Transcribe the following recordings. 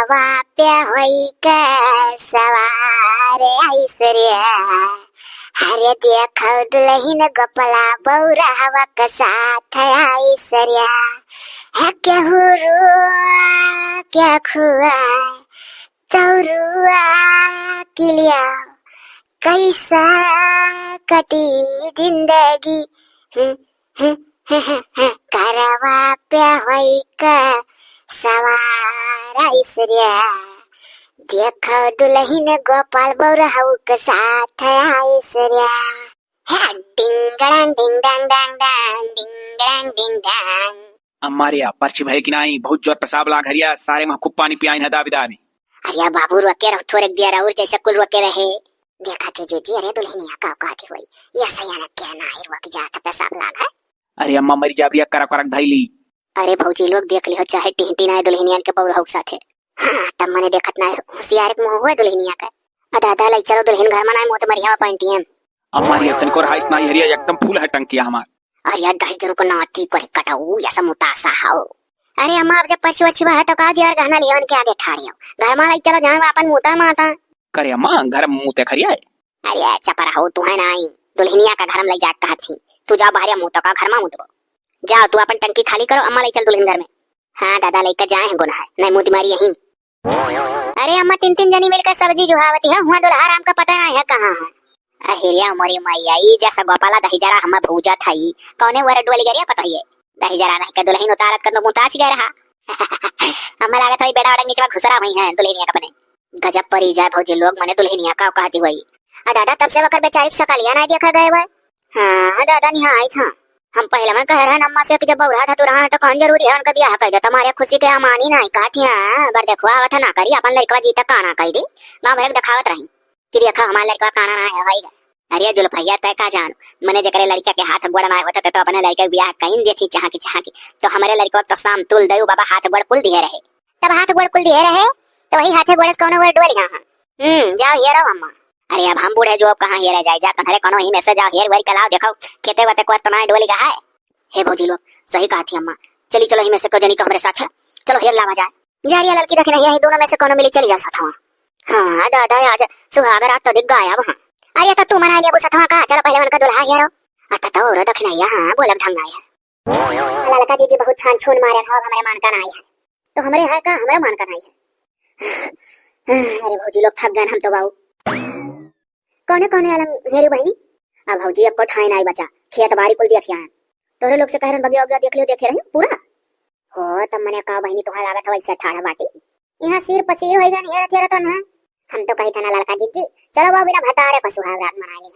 घरवा पे होई के सवार ऐश्वर्या हरे देखो दुल्हन गोपला बौरा हवा के साथ ऐश्वर्या है केहू रुआ क्या खुआ तौरुआ किलिया कैसा कटी जिंदगी करवा पे होई के सवार ऐश्वर्या देखो दुल्हन गोपाल बौरहू के साथ ऐश्वर्या है डिंग डिंग डांग डांग डांग डिंग डिंग डांग। हमारे यहाँ पर्ची भय की नहीं बहुत जोर पेशाब लाग हरिया सारे में खूब पानी पियाइन है दाबी दाबी। अरे बाबू रोके रहो थोड़े दिया रहो जैसे कुल रोके रहे देखा थे जी अरे दुल्हनिया का कहती हुई ये सयाना क्या ना है रुआ की जाता पेशाब लाग है। अरे अम्मा मरी जाबिया करक करक धैली। अरे भौजी लोग देख लियो चाहे टिहटी ना दुल्हनिया के बौरहू के साथे। हाँ तब मैंने देखत ना होशियार के मुंह हुआ दुल्हनिया का दादा लाई चलो दुल्हन घर मनाए मोत मरिया पाइंटी हम हमारी तन को राइस ना हरिया एकदम फूल है टंकिया हमार। अरे यार 10 जरूर को नाती को कटाऊ या समुतासा हो। अरे अम्मा अब जब पछी वछी है तो काज यार गहना लिया उनके आगे ठाड़ियो घर में लाई चलो जाए अपन मुता माता करे अम्मा घर मुंह ते खरिया है। अरे चपरा हो तू है ना आई दुल्हनिया का घर में ले जा कहा थी तू जा बाहर मुंह का घर में मुतबो जाओ तू अपन टंकी खाली करो अम्मा ले चल दुल्हन घर में। हाँ दादा लेकर जाए हैं गुनाह नहीं मुँह तुम्हारी यही। अरे अम्मा 3 जनी मिलकर सब्जी जुहावती है हुआ दुल्हा राम का पता नहीं है कहाँ है। अहिल्या मोरी मैया ई जैसा गोपाला दही जरा हम भूजा थई कौने वर डोली गरिया पता ही दही जरा नहीं के दुल्हन उतारत कर मुतासी गए रहा अम्मा लागत है बेड़ा अड़ंगी चवा घुसरा हुई है दुल्हनिया का बने गजब परी जाए भौजी लोग मने दुल्हनिया का कहती हुई। दादा तब से वकर बेचारी सकालिया नहीं देखा गए वो। हाँ दादा नहीं आई था हम पहले में कह रहे अम्मा से कि जब बौरा था तो रहा तो कौन जरूरी है उनका ब्याह कर दे तुम्हारे खुशी के अमानी नहीं कहती है बर देखो आवत ना करी अपन लड़का जीता काना कह दी गाँव भर दिखावत रही कि देखा हमारा लड़का काना ना है अरे जुल्फैया तय का जान मने जकरे लड़का के हाथ गोड़ ना होता तो अपने लड़के ब्याह कहीं देती चाह की तो हमारे लड़को तो शाम तुल दे बाबा हाथ गोड़ कुल दिए रहे तब हाथ गोड़ कुल दिए रहे तो वही हाथे गोड़ कौन गोड़ डोल यहाँ जाओ हेरो अम्मा। अरे अब हम बूढ़े जो कहाँ हेरे जाए जा तुम्हारे कोनो ही में से जाओ हेर वेर कलाओ देखो खेते वते को तुम्हारे डोली का है। हे भौजी लोग सही कहा थी अम्मा चली चलो ही में से को जनी तो हमारे साथ है चलो हेर लावा जाए जारिया लड़की रखना यही दोनों में से कोनो मिली चली जा साथ। हाँ दादा आज सुहागर रात तो दिख गया वहाँ। अरे तो तू मना लिया वो साथ का चलो पहले उनका दुल्हा हेरो अत तो और दखना यहाँ बोलब ढंग आया लड़का जी बहुत छान छून मारे हो हमारे मान का नहीं है तो हमारे है का हमारे मान का नहीं है। अरे भौजी लोग थक गए हम तो बाबू कौने कौने अलग हेरी बहनी अब भौजी अब को ठाई नहीं बचा खेत बाड़ी कुल देखिया है तोरे लोग से कह रहे बगिया बगिया देख लियो देखे रही पूरा हो तब मैंने कहा बहनी तुम्हारा लागत है वैसे ठाड़ा बाटी यहाँ सिर पसीर होएगा नहीं हेरा तेरा तो ना हम तो कही था ना लड़का जी चलो बाबू बिना भतारे को सुहागरात मना ले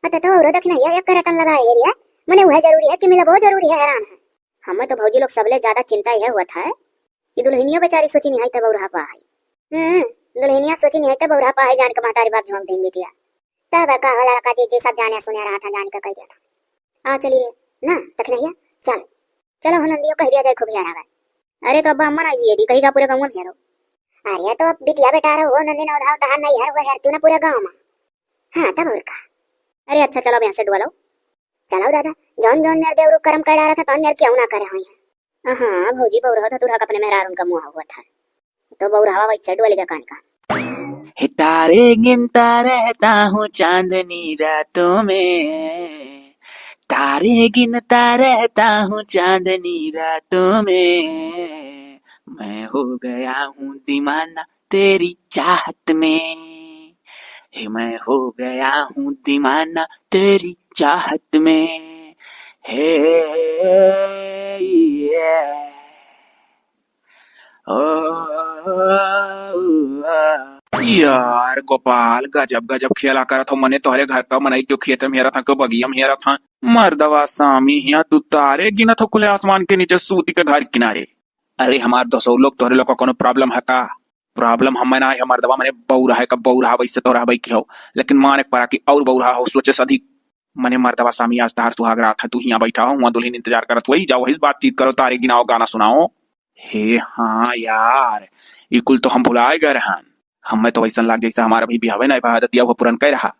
अत तो और दखना ये एक करटन लगा एरिया मने वह जरूरी है कि मिला बहुत जरूरी है हैरान है हमें तो भौजी लोग सबले ज्यादा चिंता यह हुआ था कि दुल्हनिया बेचारी सोची नहीं तब बौरा पा है दुल्हनिया सोची नहीं तब बौरा पा है जान के महतारी बाप झोंक देंगे बिटिया तब का लड़का जी सब जाने सुने रहा था जान का कह दिया था आ चलिए ना तक नहीं चल चलो नंदियों कह दिया जाए खूब यार गए। अरे तो अब अम्मा ना जी दी कही जा पूरे गाँव में फेरो अरे तो बिटिया बेटा रहो नंदी ना उधाव तहार नहीं है वो है तू ना पूरे गाँव में। हाँ तब और का अरे अच्छा चलो यहाँ से डुआ चलो दादा जौन जौन मेरे देवरू कर्म कर रहा था तो मेरे क्यों ना करे हुई है। हाँ भौजी बौरा था तुरा अपने मेहरार उनका मुँह हुआ था तो बौरा वैसे डुआ कान का तारे गिनता रहता हूँ चांदनी रातों में तारे गिनता रहता हूँ चांदनी रातों में मैं हो गया हूँ दीवाना तेरी चाहत में मैं हो गया हूँ दीवाना तेरी चाहत में हे यार गोपाल गजब गजब खेला करा था मने तोहरे घर का मनाई क्यों खेत में हेरा था क्यों बगिया में हेरा था मर्दवा सामी यहाँ तू तारे गिना था खुले आसमान के नीचे सूती के घर किनारे। अरे हमार 200 लोग तोहरे लोग का कोनो प्रॉब्लम है का प्रॉब्लम हमें ना है मर्दवा मने बौरा है कब बौरा वैसे तोहरा भाई की हो लेकिन माने पड़ा की और बौरा हो सोचे सदी मने मर्दवा सामी आज तहार सुहाग रात है तू यहाँ बैठा हो वहाँ दुल्हन इंतजार करत वही जाओ इस बातचीत करो तारे गिनाओ गाना सुनाओ। हे हाँ यार ये कुल तो हम भुलाए गए रहन हमें तो वैसा लाग जैसा हमारा भी बिहावे नहीं बहादतिया वो पूरन कह रहा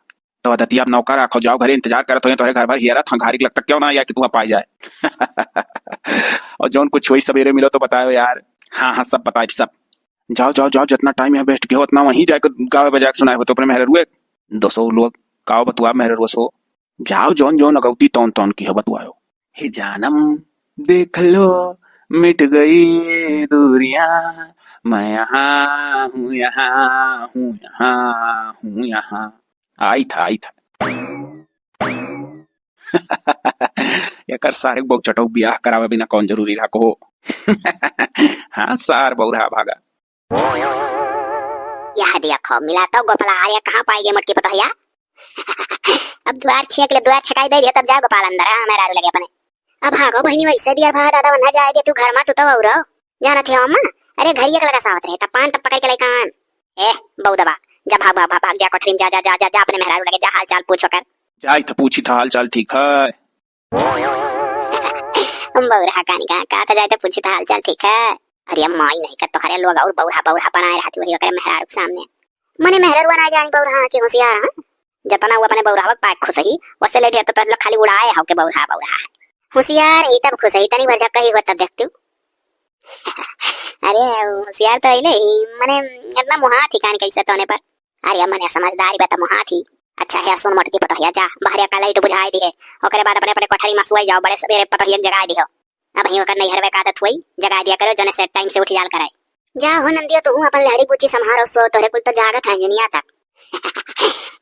तो अदतिया अब नौकर रखो जाओ घरे इंतजार करत हो तोरे घर भर हियरा था घारी लगता क्यों ना या कि तू पाई जाए और जौन कुछ हुई सवेरे मिलो तो बताओ यार। हाँ हाँ सब बताए सब जाओ जाओ जाओ, जितना टाइम यहाँ वेस्ट किया उतना वहीं जाकर गावे बजा के सुनाए हो तो अपने मेहर हुए 200 लोग काव बतुआ मेहर हुआ सो। जाओ जौन जौन अगौती तौन तौन की है बतुआयो। हे जानम देख लो मिट गई दूरियां, मैं यहाँ हूँ यहाँ हूँ यहाँ हूँ यहाँ। आई था एकर सारे बोक चटो ब्याह करावे बिना कौन जरूरी रहा को। हाँ सार बहुरा भागा। यह देखो मिला तो गोपाल आर्य कहाँ पाएंगे मटकी पता है। अब द्वार छेक ले, द्वार छकाई दे दिया तब जा गोपाल अंदर। हाँ मेरा लगे अपने अब भागो बहनी वैसे दिया भा दादा बन्ना जाए दे तू घर में तू तो औरो जाना थे अम्मा। अरे घर एक लगा सावत रहे तब पान तब पकड़ के ले कान ए बहु दबा जा भाग भाग भाग जा कोठरी में जा जा जा जा, जा अपने मेहरारू लगे जा हाल चाल पूछो कर। जाई था पूछी था हाल चाल ठीक है। हम बहुरा कहानी कहा था जाए तो पूछी था हाल चाल ठीक है। अरे अम्मा ही नहीं कर तो हरे लोग और बहुरा बहुरा बनाए रहती वही करे मेहरारू के सामने। मने मेहरारू ना जानी बहुरा के होशियार। हां जतना हुआ अपने बहुरा पाक खुश ही वैसे ले तो लोग खाली उड़ाए हो के बहुरा बहुरा होशियार ही तब खुश ही तनी भर झक्का ही होता देखती हूँ। अरे होशियार तो अइले ही मने इतना मुहा थी कान कैसे तोने पर। अरे मने समझदारी बता मुहा थी। अच्छा है सुन मटकी पटहिया जा बाहर का लाइट बुझाई दिए ओकरे बाद अपने अपने कोठरी में सोई जाओ बड़े सवेरे पटहिया जगाई दियो। अब ही ओकर नहीं हरवे का आदत हुई जगा दिया करो जने से टाइम से उठ जाल कराए। जा हो नंदियो तू अपन लहड़ी पूछी संहारो सो तोरे कुल तो जागत है जुनिया तक।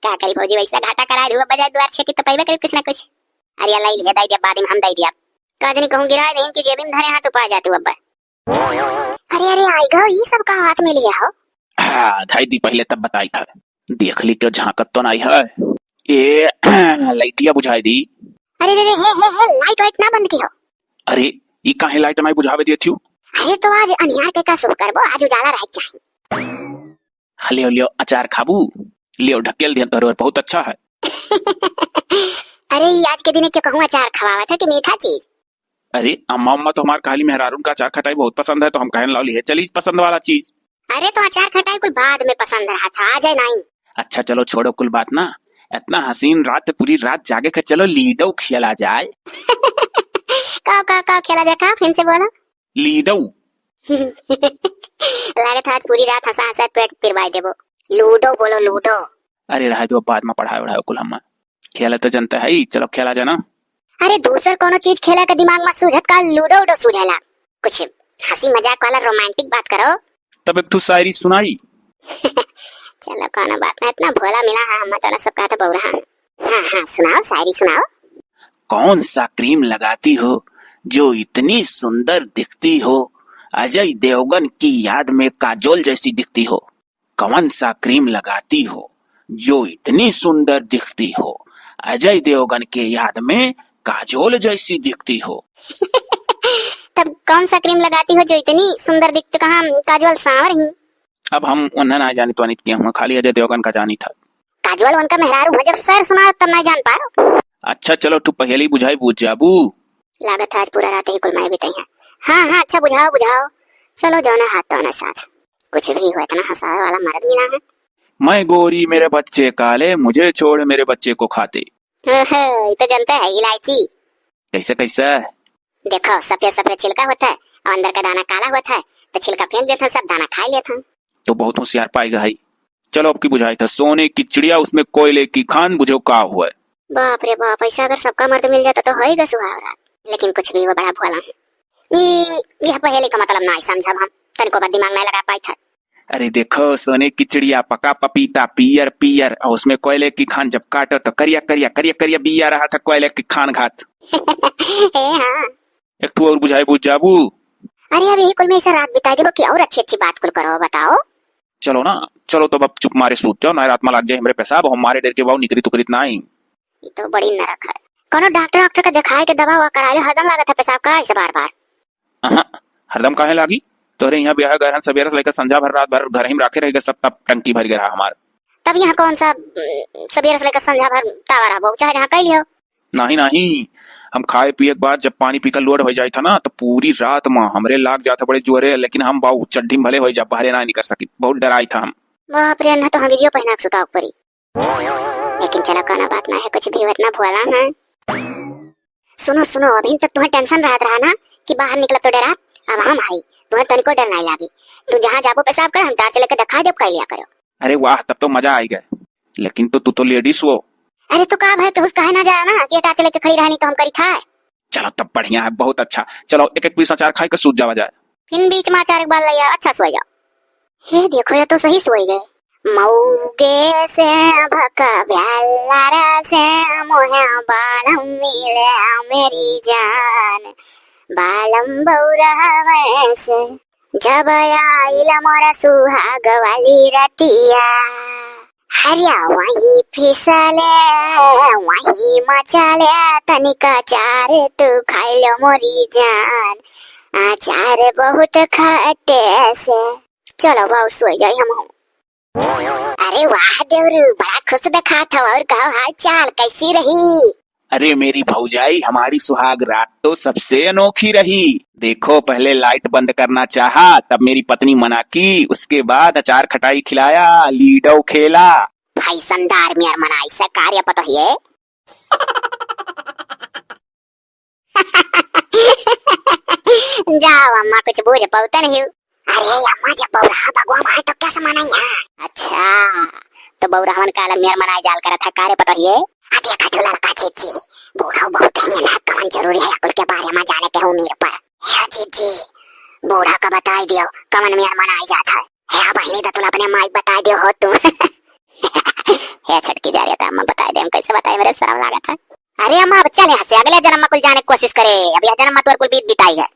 क्या करी भौजी वैसा घाटा करा दियो बजाय द्वार छे की तो पैबे करे कुछ ना कुछ। अरे लाई ले दाई दे बाद में हम दाई दिया काजनी कहूं गिराए नहीं कि जेब में धरे हाथ पा जा तू अब। अरे अरे आई गो ये सब का हाथ में लिया हो। हाँ धाई दी पहले तब बताई था देख ली क्यों झांकत तो नहीं है। ये लाइटिया बुझाई दी। अरे रे हे लाइट वाइट ना बंद की हो। अरे ये काहे लाइट नहीं बुझावे दिए थी। अरे तो आज अनियार के का शुभ करबो आज उजाला रह चाहिए। हलियो लियो अचार खाबू लियो ढकेल दिया तोर बहुत अच्छा है। अरे आज के दिन के कहूं अचार खवावा था कि मीठा चीज। अरे अम्मा अम्मा तो हमारे काली मेहरारून का अचार खटाई बहुत पसंद है तो हम कहने लाली है चली पसंद वाला चीज। अरे तो अचार खटाई कुछ बाद में पसंद रहा था आज नहीं। अच्छा चलो छोड़ो कुल बात ना इतना हसीन रात पूरी रात जागे कर चलो लीडो खेला जाए। का खेला जाए का फिर से बोलो। लीडो। लागत आज पूरी रात हंसा हंसा पेट पिरवाई देबो। लूडो बोलो लूडो। अरे रहा जो बाद में पढ़ाए उड़ाए कुल हम खेला तो जनता है ही चलो खेला जाना। अरे दूसर कोनो चीज खेला का दिमाग में सूझत का लूडो उडो सूझला कुछ हंसी मजाक वाला रोमांटिक बात करो। तब एक तू शायरी सुनाई। चलो कोनो बात ना इतना भोला मिला है हम तो सब कहा था बहुरा। हाँ सुनाओ शायरी सुनाओ। कौन सा क्रीम लगाती हो जो इतनी सुंदर दिखती हो अजय देवगन की याद में काजोल जैसी दिखती हो। कौन सा क्रीम लगाती हो जो इतनी सुंदर दिखती हो अजय देवगन के याद में काजोल जैसी दिखती हो। तब कौन सा क्रीम लगाती हो जो इतनी सुंदर दिखती कहाँ काजोल सांवर ही। अब हम उन्हें ना जानी तो अनित किया हूँ खाली अजय देवगन का जानी था। काजोल उनका मेहरारू है जब सर सुना तब नहीं जान पाओ। अच्छा चलो तू पहली बुझाई बुझ जाबू। लागत आज पूरा रात ही कुल मैं बिताई है। हाँ अच्छा बुझाओ बुझाओ चलो जाना हाथ तो ना साथ कुछ भी हो इतना हंसाने वाला मर्द मिला है। मैं गोरी मेरे बच्चे काले मुझे छोड़ मेरे बच्चे को खाते। तो जनता है इलायची। कैसे कैसे देखो सफेद सफेद छिलका होता है और अंदर का दाना काला होता है तो छिलका फेंक देता सब दाना खा लेता। तो बहुत होशियार पाएगा है। चलो अब की बुझाई था सोने की चिड़िया उसमें कोयले की खान बुझो का हुआ। बाप रे बाप ऐसा अगर सबका मर्द मिल जाता तो होएगा सुहावरा लेकिन कुछ भी वो बड़ा भोला है। यह पहले का मतलब ना समझा हम तनिको बात दिमाग नहीं लगा पाई था। अरे देखो सोने की चिड़िया पका पपीता पियर पियर और उसमें कोयले की खान जब काटो तो करिया करिया करिया करिया बिया रहा था कोयले की खान घात। हाँ। एक तू और बुझाई बुझ जाबू। अरे अब यही कुल में ऐसा रात बिता दो कि और अच्छी अच्छी बात कुल करो बताओ। चलो ना चलो तो अब चुप मारे सूत जाओ ना रात में लग जाए हमारे पेशाब हमारे डर के बाव निकरी तो करीत ना आई। ये तो बड़ी नरक है। कोनो डॉक्टर का दिखाए के दवा हुआ कराए हरदम लागत है पेशाब का ऐसे बार बार। हरदम काहे लागी तोरे यहाँ ब्याह घर सवेरे से लेकर संध्या भर रात भर घर ही रखे रहेगा सब तब टंकी भर गया हमार। तब यहाँ कौन सा सवेरे से लेकर संध्या भर टावर है चाहे यहाँ कह लियो। नहीं हम खाए पिए के बाद जब पानी पीकर लोड हो जाए था ना तो पूरी रात में हमरे लाग जाता बड़े जोरे लेकिन हम बाऊ चड्ढी भले हो जा बाहर ना निकल सकी बहुत डराई था हम। बाप रे ना तो हंगियो पहना सुता ऊपरी लेकिन चलो कोनो बात ना है कुछ भी इतना भोला है। सुनो अभी तक तुम्हें टेंशन रहा ना कि बाहर निकला तो डरा अब हम आई तुम्हें तनिको डर नहीं लागी। तू जहाँ जाबो पेशाब कर, हम टार्च लेके दिखा देब कह लिया करो। अरे वाह, तब तो मजा आई गए। लेकिन तू तो लेडीज हो। अरे तो का भाई, तो उसका है ना जाए ना कि टार्च लेके खड़ी रहनी तो हम करी था। चलो तब बढ़िया है, बहुत अच्छा। चलो एक एक पीस अचार खाए के सूत जावा जाए। फिर बीच में अचार एक बार लिया, अच्छा सोई जाओ। हे देखो, ये तो सही सोई गए। मऊगे से भका भ्यालारा से मोहे बालम मिले मेरी जान, बालम बौरा से जब आइल मोरा सुहाग वाली रतिया, हरिया वही फिसले वही मचाले, तनिका चार तू खाई लो मोरी जान, अचार बहुत खट्टे से। चलो बाबू सोई जाए हम। अरे वाह देवरू, बड़ा खुश दिखा था। और कहो हाल चाल कैसी रही? अरे मेरी भौजाई, हमारी सुहाग रात तो सबसे अनोखी रही। देखो, पहले लाइट बंद करना चाहा, तब मेरी पत्नी मना की, उसके बाद अचार खटाई खिलाया, लीडो खेला। भाई संदार मेर मनाई से कार्य पता है। जाओ अम्मा, कुछ बूझ पाता नहीं। अरे अम्मा, जब बौरा भगवान आए तो कैसे मनाइया? अच्छा, तो बौरा हमन काला मेर मनाई जाल करा था कार्य पता है। अरे खटू लड़का चीची, बूढ़ा बहुत ही ना कौन जरूरी है अकुल के बारे में जाने के हो मेरे पर। है चीची, बूढ़ा का बता दियो कमन मेर मनाई जाता है। बहनी तो तुला अपने माइक बता दियो हो तू। हे छटकी जा रहा था, अम्मा बता दे, हम कैसे बताए, मेरे शर्म लगा था। अरे अम्मा अब चले हंसे, अगले जन्म में कुल जाने की कोशिश करे, अभी जन्म में तो कुल बीत बिताई है।